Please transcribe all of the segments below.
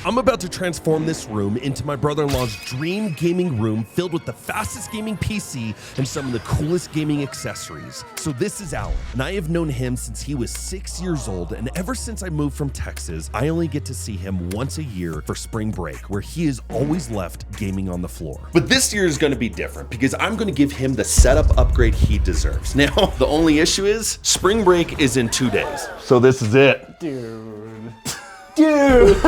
I'm about to transform this room into my brother-in-law's dream gaming room filled with the fastest gaming PC and some of the coolest gaming accessories. So this is Alan, and I have known him since he was 6 years old, and ever since I moved from Texas, I only get to see him once a year for spring break, where he is always left gaming on the floor. But this year is gonna be different because I'm gonna give him the setup upgrade he deserves. Now, the only issue is spring break is in 2 days. So this is it. Dude,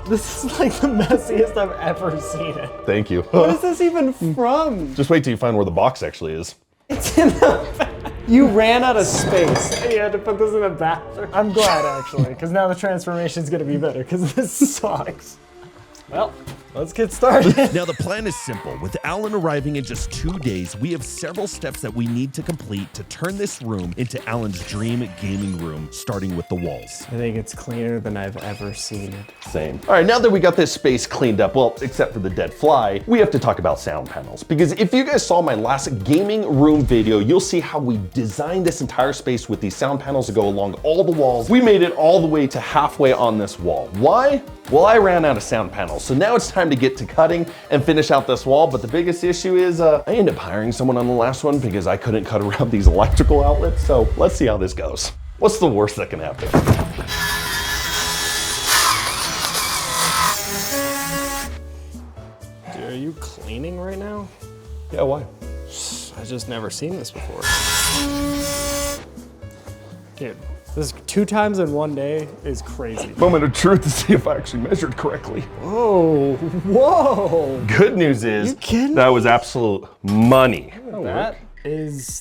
this is like the messiest I've ever seen it. Thank you. What is this even from? Just wait till you find where the box actually is. It's in the You ran out of space. You had to put this in a bathroom. I'm glad, actually, because now the transformation's gonna be better, because this sucks. Well, let's get started. Now the plan is simple. With Alan arriving in just 2 days, we have several steps that we need to complete to turn this room into Alan's dream gaming room, starting with the walls. I think it's cleaner than I've ever seen it. Same. All right, now that we got this space cleaned up, well, except for the dead fly, we have to talk about sound panels. Because if you guys saw my last gaming room video, you'll see how we designed this entire space with these sound panels to go along all the walls. We made it all the way to halfway on this wall. Why? Well, I ran out of sound panels, so now it's time to get to cutting and finish out this wall. But the biggest issue is I ended up hiring someone on the last one because I couldn't cut around these electrical outlets. So let's see how this goes. What's the worst that can happen? Dude, are you cleaning right now? Yeah, why? I've just never seen this before. Dude, this 2 times in 1 day is crazy. Moment of truth to see if I actually measured correctly. Whoa, whoa. Good news is, You kidding that me? was absolute money.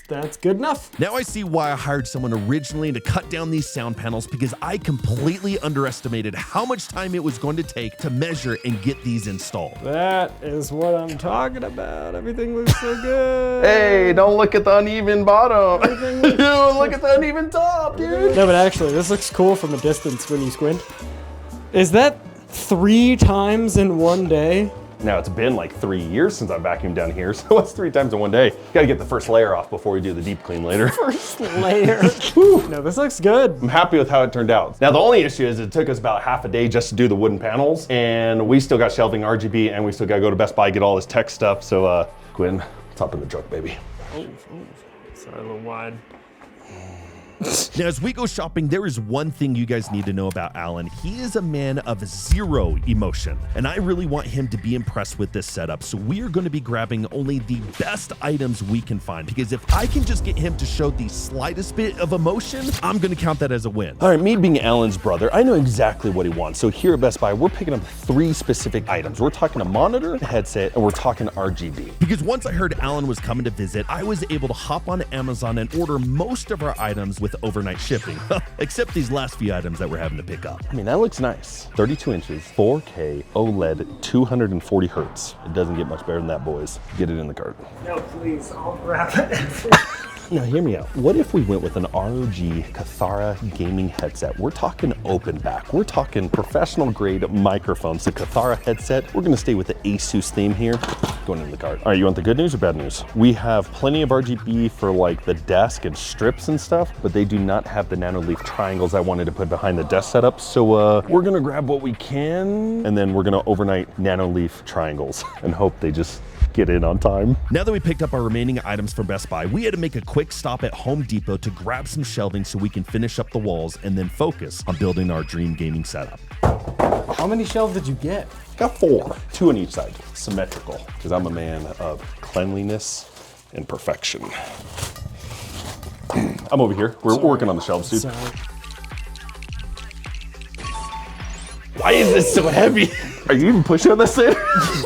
That's good enough. Now I see why I hired someone originally to cut down these sound panels, because I completely underestimated how much time it was going to take to measure and get these installed. That is what I'm talking about. Everything looks so good. Hey, don't look at the uneven bottom. Look at the uneven top, dude. No, but actually, this looks cool from a distance when you squint. Is that 3 times in 1 day? Now it's been like 3 years since I vacuumed down here, so it's 3 times in 1 day. Gotta get the first layer off before we do the deep clean later. First layer. No, this looks good. I'm happy with how it turned out. Now the only issue is it took us about half a day just to do the wooden panels, and we still got shelving RGB, and we still gotta go to Best Buy, get all this tech stuff. So Quinn, top of the truck, baby. Oh, sorry, a little wide. Now, as we go shopping, there is one thing you guys need to know about Alan. He is a man of 0 emotion, and I really want him to be impressed with this setup. So we are going to be grabbing only the best items we can find, because if I can just get him to show the slightest bit of emotion, I'm going to count that as a win. All right, me being Alan's brother, I know exactly what he wants. So here at Best Buy, we're picking up 3 specific items. We're talking a monitor, a headset, and we're talking RGB. Because once I heard Alan was coming to visit, I was able to hop on Amazon and order most of our items with overnight shipping, except these last few items that we're having to pick up. I mean, that looks nice. 32 inches, 4K, OLED, 240 hertz. It doesn't get much better than that, boys. Get it in the cart. No, please, I'll grab it. Now, hear me out. What if we went with an ROG Cathara gaming headset? We're talking open back. We're talking professional grade microphones. The Cathara headset. We're gonna stay with the Asus theme here. Going in the cart. All right, you want the good news or bad news? We have plenty of RGB for like the desk and strips and stuff, but they do not have the nanoleaf triangles I wanted to put behind the desk setup. So we're gonna grab what we can, and then we're gonna overnight nanoleaf triangles and hope they just get in on time. Now that we picked up our remaining items from Best Buy, we had to make a quick stop at Home Depot to grab some shelving so we can finish up the walls and then focus on building our dream gaming setup. How many shelves did you get? Got 4, 2 on each side, symmetrical, because I'm a man of cleanliness and perfection. I'm over here. We're working on the shelves, dude. Why is this so heavy? Are you even pushing on this thing?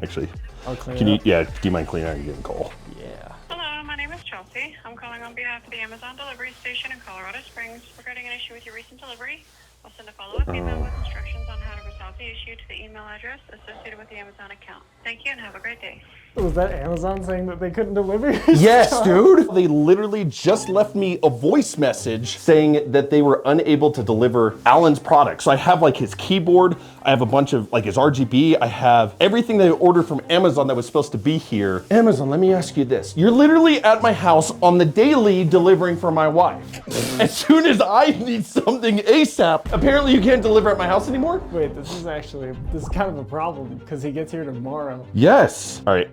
Actually, I'll clean can it you? up. Yeah, do you mind cleaning out? You're getting coal. Yeah. Hello, my name is Chelsea. I'm calling on behalf of the Amazon delivery station in Colorado Springs regarding an issue with your recent delivery. I'll send a follow-up email with instructions on how to resolve the issue to the email address associated with the Amazon account. Thank you and have a great day. Was that Amazon saying that they couldn't deliver? Yes, dude. They literally just left me a voice message saying that they were unable to deliver Alan's product. So I have like his keyboard, I have a bunch of like his RGB, I have everything they ordered from Amazon that was supposed to be here. Amazon, let me ask you this. You're literally at my house on the daily delivering for my wife. As soon as I need something ASAP, apparently you can't deliver at my house anymore? Wait, this is this is kind of a problem because he gets here tomorrow. Yes. All right,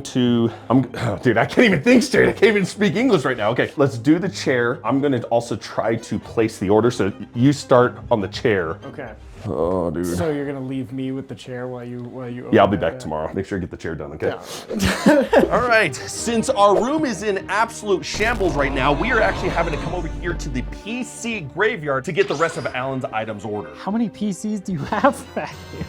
dude, I can't even think straight. I can't even speak English right now. Okay, let's do the chair. I'm gonna also try to place the order. So you start on the chair. Okay. Oh, dude. So you're gonna leave me with the chair while you Yeah, I'll be back tomorrow. Make sure you get the chair done, okay? Yeah. All right, since our room is in absolute shambles right now, we are actually having to come over here to the PC graveyard to get the rest of Alan's items ordered. How many PCs do you have back here?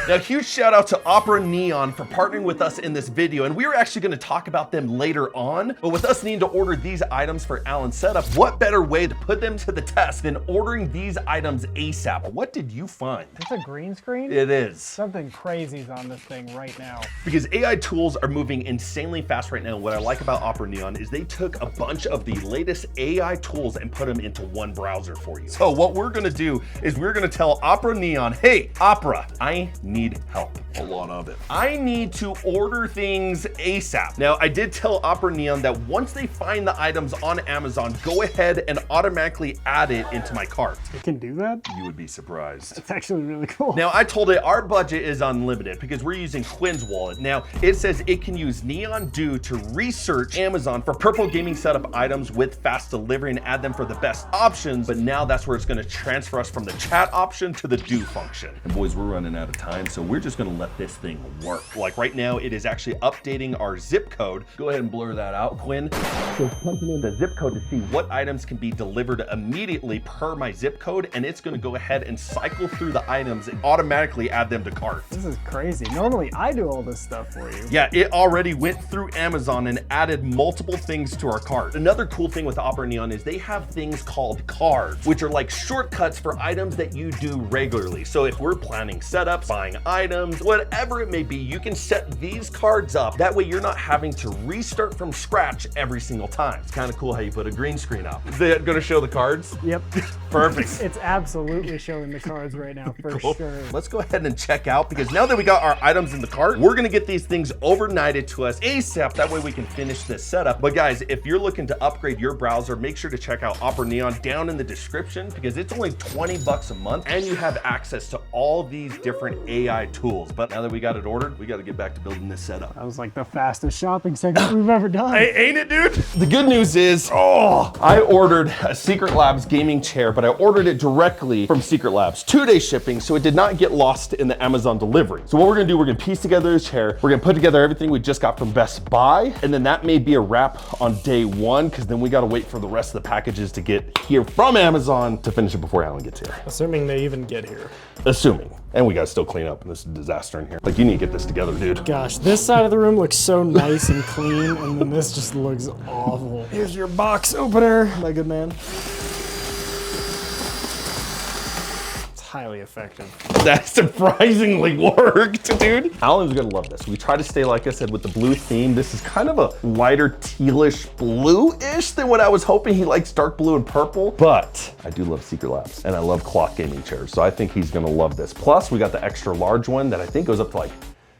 Now, huge shout out to Opera Neon for partnering with us in this video, and we are actually gonna talk about them later on, but with us needing to order these items for Alan's setup, what better way to put them to the test than ordering these items ASAP? What did you find? It's a green screen? It is. Something crazy's on this thing right now. Because AI tools are moving insanely fast right now. What I like about Opera Neon is they took a bunch of the latest AI tools and put them into one browser for you. So what we're gonna do is we're gonna tell Opera Neon, hey, Opera, I need help. A lot of it. I need to order things ASAP. Now, I did tell Opera Neon that once they find the items on Amazon, go ahead and automatically add it into my cart. It can do that? You would be surprised. It's actually really cool. Now, I told it our budget is unlimited because we're using Quinn's wallet. Now, it says it can use Neon Do to research Amazon for purple gaming setup items with fast delivery and add them for the best options. But now that's where it's gonna transfer us from the chat option to the do function. And boys, we're running out of time, so we're just gonna let this thing work. Like right now, it is actually updating our zip code. Go ahead and blur that out, Quinn. So punching in the zip code to see what items can be delivered immediately per my zip code, and it's gonna go ahead and cycle through the items and automatically add them to cart. This is crazy. Normally I do all this stuff for you. Yeah, it already went through Amazon and added multiple things to our cart. Another cool thing with Opera Neon is they have things called cards, which are like shortcuts for items that you do regularly. So if we're planning setups, buying items, whatever it may be, you can set these cards up. That way you're not having to restart from scratch every single time. It's kind of cool how you put a green screen up. Is it gonna show the cards? Yep. Perfect. It's absolutely showing the cards right now for sure. Let's go ahead and check out, because now that we got our items in the cart, we're gonna get these things overnighted to us ASAP. That way we can finish this setup. But guys, if you're looking to upgrade your browser, make sure to check out Opera Neon down in the description, because it's only 20 bucks a month and you have access to all these different AI tools. But now that we got it ordered, we got to get back to building this setup. That was like the fastest shopping segment we've ever done. Ain't it, dude? The good news is, I ordered a Secret Labs gaming chair, but I ordered it directly from Secret Labs. 2-day shipping, so it did not get lost in the Amazon delivery. So what we're gonna do, we're gonna piece together this chair, we're gonna put together everything we just got from Best Buy, and then that may be a wrap on day one, because then we gotta wait for the rest of the packages to get here from Amazon to finish it before Alan gets here. Assuming they even get here. Assuming. And we gotta still clean up, and this is a disaster in here. Like, you need to get this together, dude. Gosh, this side of the room looks so nice and clean, and then this just looks awful. Here's your box opener, my good man. It's highly effective. That surprisingly worked, dude. Alan's gonna love this. We try to stay, like I said, with the blue theme. This is kind of a lighter tealish blue-ish than what I was hoping. He likes dark blue and purple, but I do love Secret Labs and I love cloth gaming chairs. So I think he's gonna love this. Plus we got the extra large one that I think goes up to like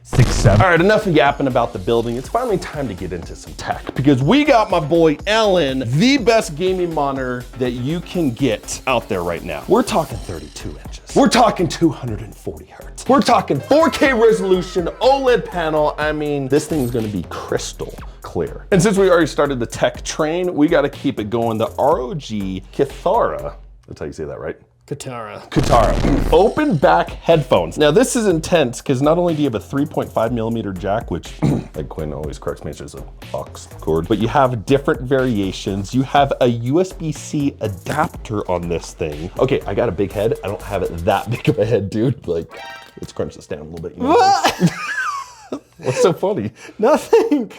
6'7". All right, enough yapping about the building. It's finally time to get into some tech, because we got my boy Alan, the best gaming monitor that you can get out there right now. We're talking 32 inches. We're talking 240 hertz. We're talking 4K resolution, OLED panel. I mean, this thing's gonna be crystal clear. And since we already started the tech train, we gotta keep it going. The ROG Kitara, that's how you say that, right? Kitara. Open back headphones. Now this is intense, because not only do you have a 3.5mm jack, which like Quinn always corrects me, it's just an aux cord, but you have different variations. You have a USB-C adapter on this thing. Okay, I got a big head. I don't have it that big of a head, dude. Like, let's crunch this down a little bit. You know? What's so funny? Nothing.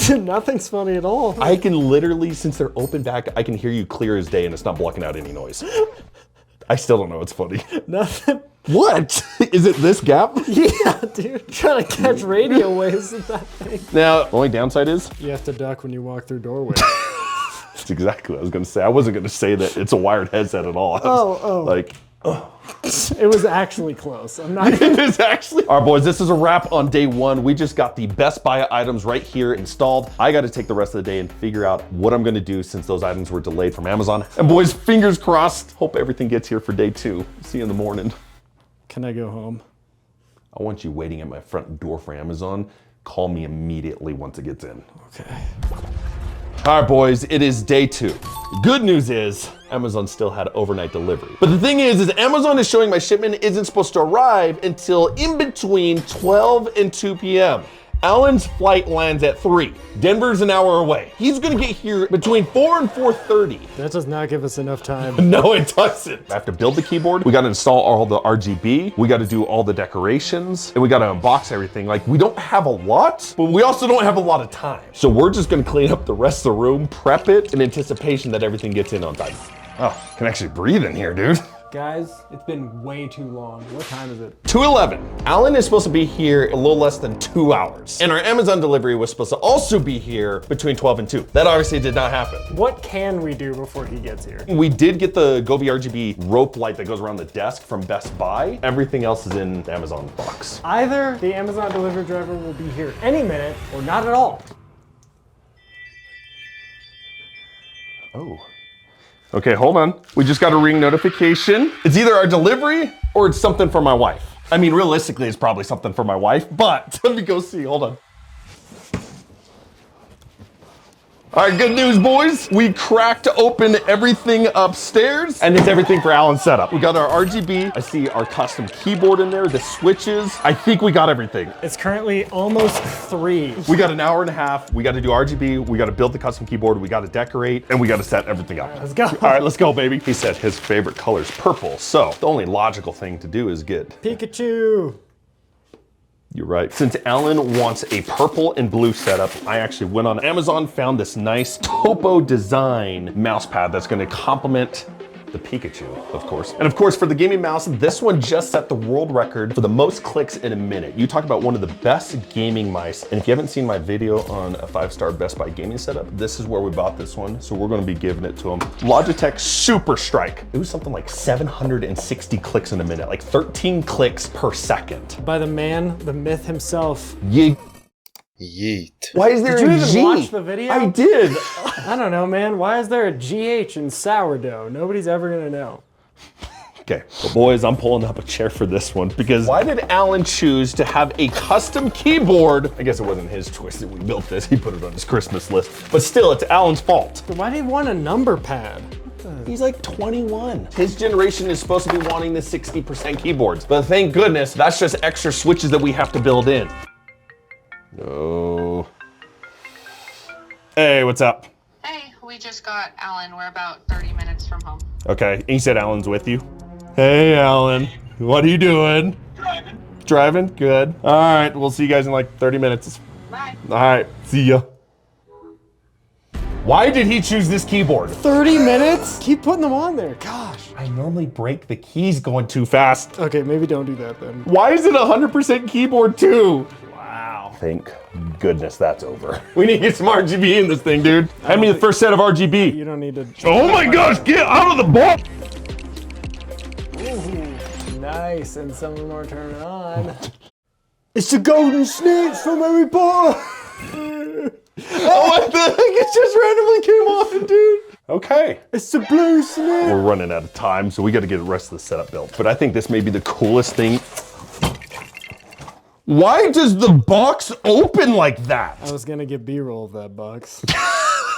Nothing's funny at all. I can literally, since they're open back, I can hear you clear as day and it's not blocking out any noise. I still don't know what's funny. Nothing. What? Is it this gap? Yeah, dude. Trying to catch radio waves with that thing. Now, the only downside is? You have to duck when you walk through doorways. That's exactly what I was gonna say. I wasn't gonna say that it's a wired headset at all. Like, it was actually close. I'm not It is actually. All right, boys, this is a wrap on day one. We just got the Best Buy items right here installed. I got to take the rest of the day and figure out what I'm going to do since those items were delayed from Amazon. And boys, fingers crossed. Hope everything gets here for day two. See you in the morning. Can I go home? I want you waiting at my front door for Amazon. Call me immediately once it gets in. Okay. All right, boys, it is day 2. Good news is Amazon still had overnight delivery. But the thing is Amazon is showing my shipment isn't supposed to arrive until in between 12 and 2 p.m. Alan's flight lands at 3. Denver's an hour away. He's gonna get here between 4 and 4:30. That does not give us enough time. No, it doesn't. I have to build the keyboard. We gotta install all the RGB. We gotta do all the decorations. And we gotta unbox everything. Like, we don't have a lot, but we also don't have a lot of time. So we're just gonna clean up the rest of the room, prep it in anticipation that everything gets in on time. Oh, I can actually breathe in here, dude. Guys, it's been way too long. What time is it? 2:11. Alan is supposed to be here a little less than 2 hours. And our Amazon delivery was supposed to also be here between 12 and 2. That obviously did not happen. What can we do before he gets here? We did get the Govee RGB rope light that goes around the desk from Best Buy. Everything else is in the Amazon box. Either the Amazon delivery driver will be here any minute or not at all. Oh. Okay, hold on. We just got a ring notification. It's either our delivery or it's something for my wife. I mean, realistically, it's probably something for my wife, but let me go see, hold on. All right, good news, boys. We cracked open everything upstairs, and it's everything for Alan's setup. We got our RGB. I see our custom keyboard in there, the switches. I think we got everything. It's currently almost 3. We got an hour and a half. We got to do RGB. We got to build the custom keyboard. We got to decorate, and we got to set everything up. Let's go. All right, let's go, baby. He said his favorite color is purple, so the only logical thing to do is get Pikachu. You're right. Since Alan wants a purple and blue setup, I actually went on Amazon, found this nice Topo design mouse pad that's gonna complement the Pikachu, of course. And of course, for the gaming mouse, this one just set the world record for the most clicks in a minute. You talk about one of the best gaming mice. And if you haven't seen my video on a 5-star Best Buy gaming setup, this is where we bought this one. So we're gonna be giving it to him. Logitech Super Strike. It was something like 760 clicks in a minute, like 13 clicks per second. By the man, the myth himself. Yeet. Yeet. Why is there Did you a even G? watch the video? I did. I don't know, man. Why is there a GH in sourdough? Nobody's ever gonna know. Okay, well, boys, I'm pulling up a chair for this one because why did Alan choose to have a custom keyboard? I guess it wasn't his choice that we built this. He put it on his Christmas list. But still, it's Alan's fault. But why did he want a number pad? He's like 21. His generation is supposed to be wanting the 60% keyboards. But thank goodness, that's just extra switches that we have to build in. No. Hey, what's up? Hey, we just got Alan. We're about 30 minutes from home. Okay, and you said Alan's with you? Hey, Alan, what are you doing? Driving. Driving? Good. All right, we'll see you guys in like 30 minutes. Bye. All right, see ya. Why did he choose this keyboard? 30 minutes? Keep putting them on there. Gosh. I normally break the keys going too fast. Okay, maybe don't do that then. Why is it 100% keyboard too? Wow. Thank goodness that's over. We need to get some RGB in this thing, dude. Hand me the first set of RGB. You don't need to. Oh my gosh, get out of the box! Ooh, nice, and some of them are turning on. It's the golden snake from Harry Potter. Oh, what the heck? It just randomly came on, dude. Okay. It's the blue snake. We're running out of time, so we got to get the rest of the setup built. But I think this may be the coolest thing. Why does the box open like that? I was gonna get B-roll of that box.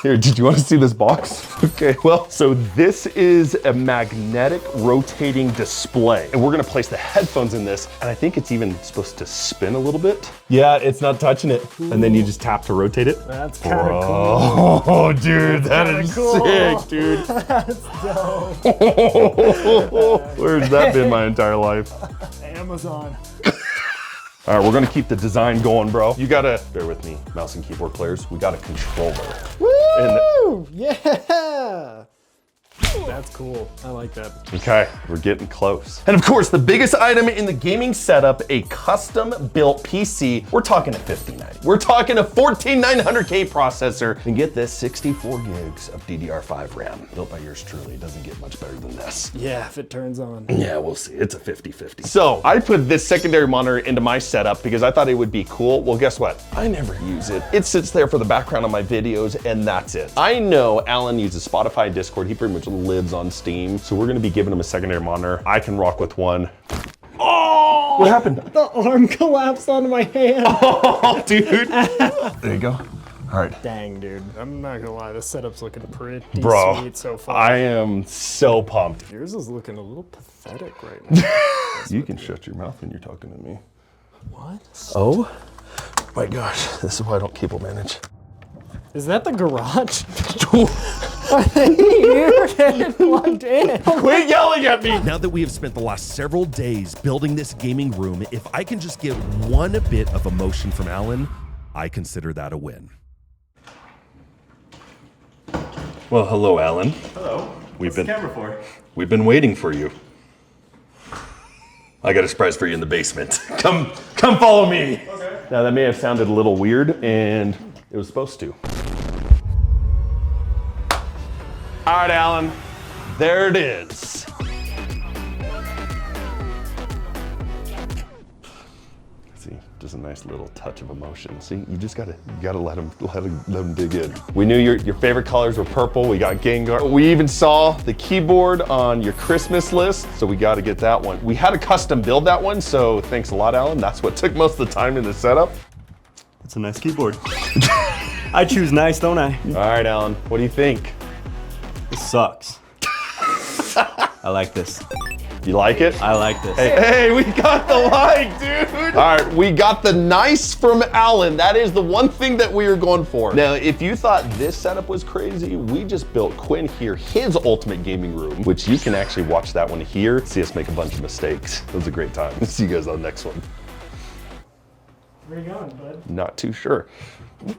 Here, did you want to see this box? Okay, well, so this is a magnetic rotating display. And we're gonna place the headphones in this, and I think it's even supposed to spin a little bit. Yeah, it's not touching it. Ooh. And then you just tap to rotate it. That's kind of cool. Oh, dude, that is cool. sick, dude. That's dope. Where's that been my entire life? Amazon. All right, we're gonna keep the design going, bro. You gotta, bear with me, mouse and keyboard players, we got a controller. Woo! Yeah! That's cool. I like that. Okay, we're getting close. And of course, the biggest item in the gaming setup, a custom built PC. We're talking a 5090. We're talking a 14900K processor. And get this, 64 gigs of DDR5 RAM. Built by yours truly. It doesn't get much better than this. Yeah, if it turns on. Yeah, we'll see. It's a 50-50. So I put this secondary monitor into my setup because I thought it would be cool. Well, guess what? I never use it. It sits there for the background of my videos and that's it. I know Alan uses Spotify and Discord. He pretty much lives on Steam. So we're gonna be giving him a secondary monitor. I can rock with one. Oh! What happened? The arm collapsed onto my hand. Oh, dude. There you go. All right. Dang, dude. I'm not gonna lie, the setup's looking pretty Bro, sweet so far. I am so pumped. Yours is looking a little pathetic right now. You can shut your mouth when you're talking to me. What? Oh my gosh, this is why I don't cable manage. Is that the garage? Are they here and plugged in? Quit yelling at me! Now that we have spent the last several days building this gaming room, if I can just get one bit of emotion from Alan, I consider that a win. Well, hello, Alan. Hello. What's the camera for? We've been waiting for you. I got a surprise for you in the basement. Come follow me. Okay. Now that may have sounded a little weird, and it was supposed to. All right, Alan, there it is. See, just a nice little touch of emotion. See, you just gotta let them dig in. We knew your favorite colors were purple. We got Gengar. We even saw the keyboard on your Christmas list, so we got to get that one. We had to custom build that one, so thanks a lot, Alan. That's what took most of the time in the setup. It's a nice keyboard. I choose nice, don't I? All right, Alan, what do you think? This sucks. I like this. You like it? I like this. Hey, we got the like, dude. All right, we got the nice from Alan. That is the one thing that we are going for. Now, if you thought this setup was crazy, we just built Quinn here, his ultimate gaming room, which you can actually watch that one here, see us make a bunch of mistakes. It was a great time. See you guys on the next one. Where you going, bud? Not too sure.